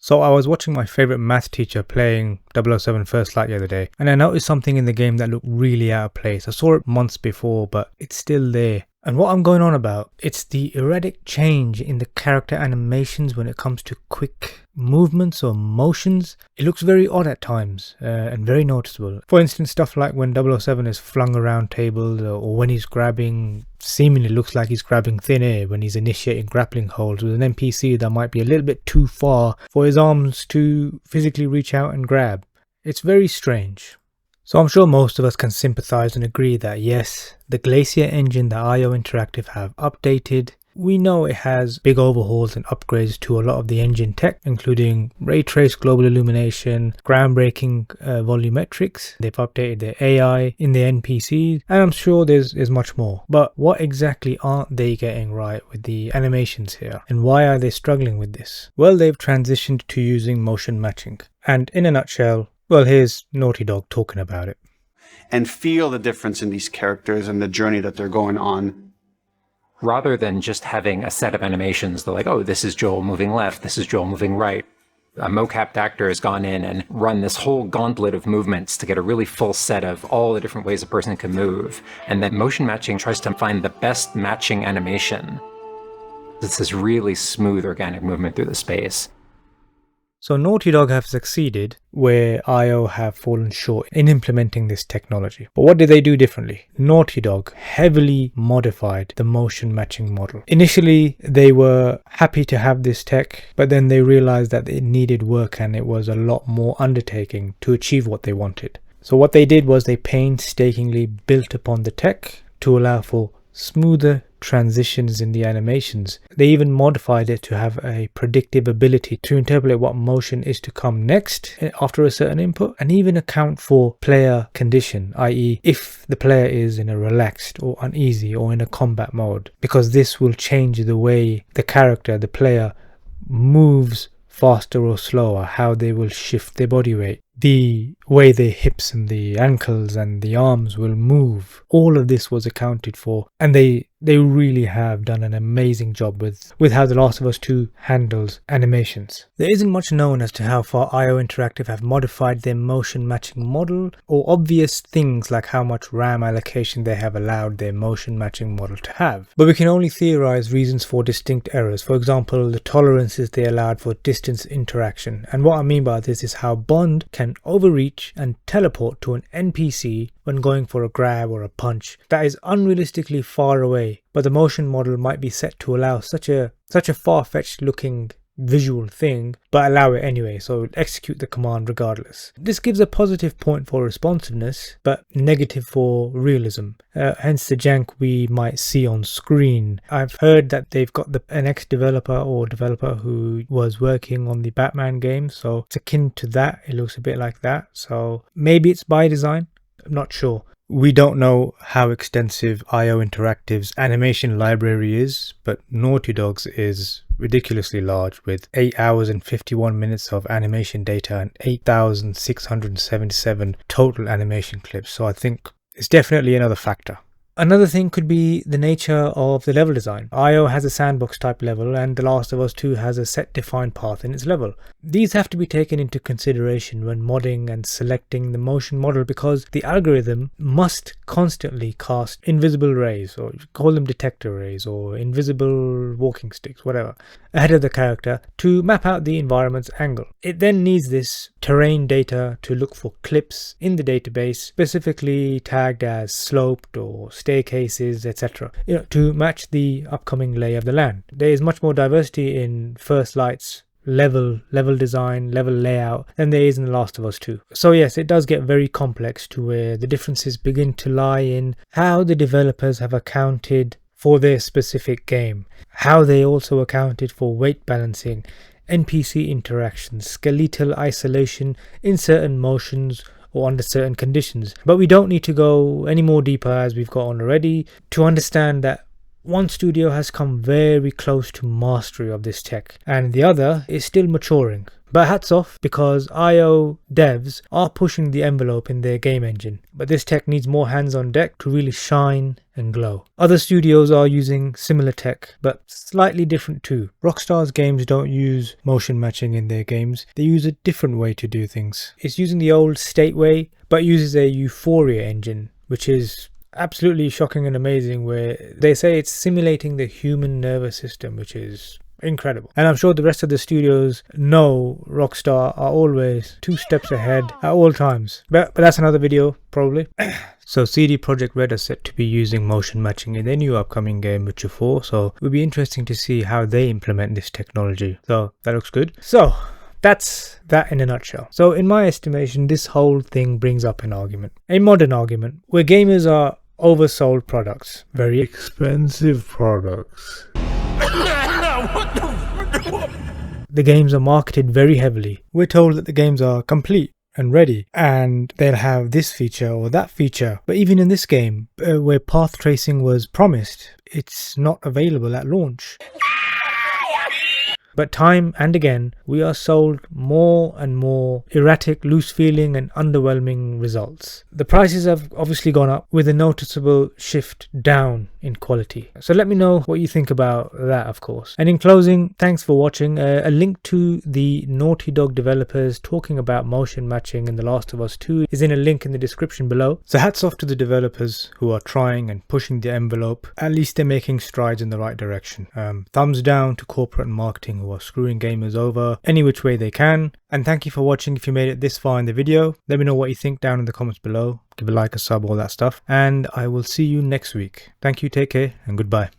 So I was watching my favorite math teacher playing 007 First Light the other day, and I noticed something in the game that looked really out of place. I saw it months before, but it's still there. And what I'm going on about, it's the erratic change in the character animations when it comes to quick movements or motions. It looks very odd at times and very noticeable. For instance, stuff like when 007 is flung around tables, or when he's grabbing, seemingly looks like he's grabbing thin air when he's initiating grappling holds with an NPC that might be a little bit too far for his arms to physically reach out and grab. It's very strange. So I'm sure most of us can sympathize and agree that yes, the Glacier Engine that IO Interactive have updated. We know it has big overhauls and upgrades to a lot of the engine tech, including ray trace global illumination, groundbreaking volumetrics. They've updated their AI in the NPCs, and I'm sure there's much more. But what exactly aren't they getting right with the animations here? And why are they struggling with this? Well, they've transitioned to using motion matching. And in a nutshell, well, here's Naughty Dog talking about it. And feel the difference in these characters and the journey that they're going on. Rather than just having a set of animations, they're like, oh, this is Joel moving left, this is Joel moving right. A mocapped actor has gone in and run this whole gauntlet of movements to get a really full set of all the different ways a person can move. And then motion matching tries to find the best matching animation. It's this really smooth, organic movement through the space. So Naughty Dog have succeeded where IO have fallen short in implementing this technology. But what did they do differently? Naughty Dog heavily modified the motion matching model. Initially, they were happy to have this tech, but then they realized that it needed work and it was a lot more undertaking to achieve what they wanted. So what they did was they painstakingly built upon the tech to allow for smoother transitions in the animations. They even modified it to have a predictive ability to interpolate what motion is to come next after a certain input, and even account for player condition, i.e. if the player is in a relaxed or uneasy or in a combat mode, because this will change the way the character, the player, moves faster or slower, how they will shift their body weight, the way their hips and the ankles and the arms will move. All of this was accounted for, and they really have done an amazing job with how The Last of Us 2 handles animations. There isn't much known as to how far IO Interactive have modified their motion matching model, or obvious things like how much RAM allocation they have allowed their motion matching model to have. But we can only theorize reasons for distinct errors. For example, the tolerances they allowed for distance interaction. And what I mean by this is how Bond can overreach and teleport to an NPC when going for a grab or a punch that is unrealistically far away, but the motion model might be set to allow such a far-fetched looking visual thing, but allow it anyway, so it execute the command regardless. This gives a positive point for responsiveness, but negative for realism, hence the jank we might see on screen. I've heard that they've got an ex-developer or developer who was working on the Batman game, so it's akin to that. It looks a bit like that, so maybe it's by design. I'm not sure. We don't know how extensive IO Interactive's animation library is, but Naughty Dog's is ridiculously large, with 8 hours and 51 minutes of animation data and 8,677 total animation clips, so I think it's definitely another factor. Another thing could be the nature of the level design. IO has a sandbox type level, and The Last of Us 2 has a set defined path in its level. These have to be taken into consideration when modding and selecting the motion model, because the algorithm must constantly cast invisible rays, or call them detector rays, or invisible walking sticks, whatever, ahead of the character to map out the environment's angle. It then needs this terrain data to look for clips in the database, specifically tagged as sloped or staircases, etc., to match the upcoming lay of the land. There is much more diversity in First Light's level design, level layout than there is in The Last of Us 2. So yes, it does get very complex to where the differences begin to lie in how the developers have accounted for their specific game, how they also accounted for weight balancing, NPC interactions, skeletal isolation in certain motions or under certain conditions. But we don't need to go any more deeper, as we've got on already, to understand that one studio has come very close to mastery of this tech and the other is still maturing. But hats off, because IO devs are pushing the envelope in their game engine. But this tech needs more hands on deck to really shine and glow. Other studios are using similar tech, but slightly different too. Rockstar's games don't use motion matching in their games. They use a different way to do things. It's using the old state way, but uses a Euphoria engine, which is absolutely shocking and amazing, where they say it's simulating the human nervous system, which is incredible. And I'm sure the rest of the studios know Rockstar are always 2 steps ahead at all times. But that's another video, probably. So CD Projekt Red are set to be using motion matching in their new upcoming game, Witcher 4. So it will be interesting to see how they implement this technology. So that looks good. So that's that in a nutshell. So in my estimation, this whole thing brings up an argument. A modern argument where gamers are oversold products. Very expensive products. The games are marketed very heavily. We're told that the games are complete and ready, and they'll have this feature or that feature. But even in this game, where path tracing was promised, it's not available at launch. But time and again, we are sold more and more erratic, loose feeling and underwhelming results. The prices have obviously gone up with a noticeable shift down in quality. So let me know what you think about that, of course. And in closing, thanks for watching. A link to the Naughty Dog developers talking about motion matching in The Last of Us 2 is in a link in the description below. So hats off to the developers who are trying and pushing the envelope. At least they're making strides in the right direction. Thumbs down to corporate marketing who are screwing gamers over any which way they can. And thank you for watching. If you made it this far in the video, let me know what you think down in the comments below. Give a like, a sub, all that stuff. And I will see you next week. Thank you, take care, and goodbye.